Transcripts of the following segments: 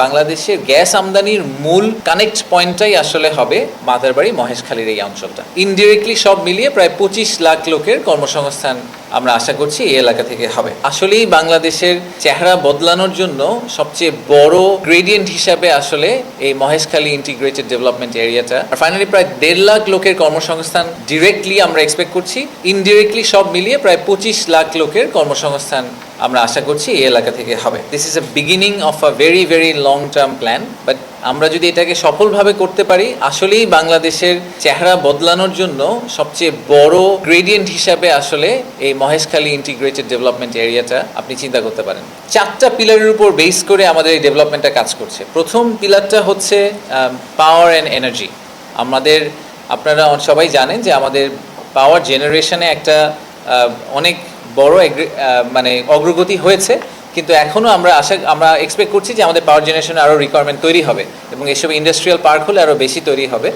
বাংলাদেশের গ্যাস আমদানির মূল কানেক্ট পয়েন্টটাই আসলে হবে মাদারবাড়ি মহেশখালীর এই অঞ্চলটা। ইনডিরেক্টলি সব মিলিয়ে প্রায় 25 লাখ লোকের কর্মসংস্থান আমরা আশা করছি এই এলাকা থেকে হবে। আসলেই বাংলাদেশের চেহারা বদলানোর জন্য সবচেয়ে বড় গ্রেডিয়েন্ট হিসাবে আসলে এই মহেশখালী ইন্টিগ্রেটেড ডেভেলপমেন্ট এরিয়াটা, আর ফাইনালি প্রায় 1.5 লাখ লোকের কর্মসংস্থান ডিরেক্টলি আমরা এক্সপেক্ট করছি। ইনডিরেক্টলি সব মিলিয়ে প্রায় 25 লাখ লোকের কর্মসংস্থান আমরা আশা করছি এই এলাকা থেকে হবে। This is a beginning of a very very long term plan, but আমরা যদি এটাকে সফলভাবে করতে পারি, আসলেই বাংলাদেশের চেহারা বদলানোর জন্য সবচেয়ে বড় গ্রেডিয়েন্ট হিসাবে আসলে এই মহেশখালী ইন্টিগ্রেটেড ডেভেলপমেন্ট এরিয়াটা আপনি চিন্তা করতে পারেন। 4টা পিলারের উপর বেস করে আমাদের এই ডেভেলপমেন্টটা কাজ করছে। প্রথম পিলারটা হচ্ছে পাওয়ার অ্যান্ড এনার্জি। আপনারা সবাই জানেন যে আমাদের পাওয়ার জেনারেশনে একটা অনেক বড় অগ্রগতি হয়েছে, কিন্তু এখনও আমরা এক্সপেক্ট করছি যে আমাদের পাওয়ার জেনারেশনে আরও রিকোয়ারমেন্ট তৈরি হবে এবং এসব ইন্ডাস্ট্রিয়াল পার্ক হলে আরও বেশি তৈরি হবে।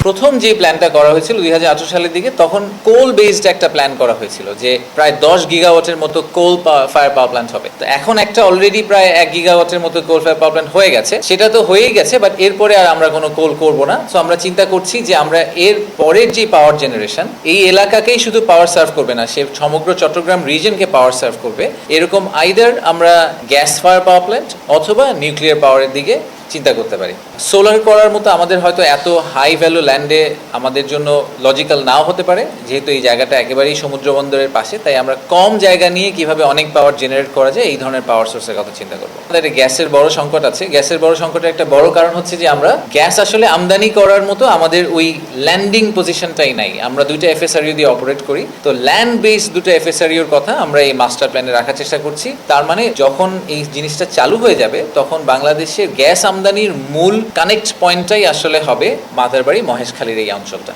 প্রথম যে প্ল্যানটা করা হয়েছিল 2018 সালের দিকে, তখন কোল বেসড একটা প্ল্যান করা হয়েছিল যে প্রায় 10 গিগাওয়াটের মতো কোল ফায়ার পাওয়ার প্ল্যান্ট হবে। তো এখন একটা অলরেডি প্রায় 1 গিগাওয়াটের মতো কোল ফায়ার পাওয়ার প্ল্যান্ট হয়ে গেছে। সেটা তো হয়েই গেছে, বাট এরপরে আর আমরা কোনো কোল করবো না। সো আমরা চিন্তা করছি যে আমরা এর পরের যে পাওয়ার জেনারেশন এই এলাকাকেই শুধু পাওয়ার সার্ভ করবে না, সে সমগ্র চট্টগ্রাম রিজনকে পাওয়ার সার্ভ করবে। এরকম আইদার আমরা গ্যাস ফায়ার পাওয়ার প্ল্যান্ট অথবা নিউক্লিয়ার পাওয়ারের দিকে চিন্তা করতে পারি। সোলার করার মতো আমাদের হয়তো এত হাই ভ্যালু ল্যান্ডে আমাদের জন্য লজিক্যাল নাও হতে পারে, যেহেতু এই জায়গাটা একেবারেই সমুদ্র বন্দরের পাশে। তাই আমরা কম জায়গা নিয়ে কিভাবে অনেক পাওয়ার জেনারেট করা যায় এই ধরনের পাওয়ার সোর্সের কথা চিন্তা করবো। আমাদের গ্যাসের বড় সংকট আছে। গ্যাসের বড় সংকটের একটা বড় কারণ হচ্ছে যে আমরা গ্যাস আসলে আমদানি করার মতো আমাদের ওই ল্যান্ডিং পজিশনটাই নাই। আমরা 2টা FSRU দিয়ে অপারেট করি, তো ল্যান্ড বেস 2টা FSRUর কথা আমরা এই মাস্টার প্ল্যানে রাখার চেষ্টা করছি। তার মানে যখন এই জিনিসটা চালু হয়ে যাবে, তখন বাংলাদেশের গ্যাস আমদানির মূল কানেক্ট পয়েন্টটাই আসলে হবে মাদারবাড়ি মহেশখালীর এই অঞ্চলটা।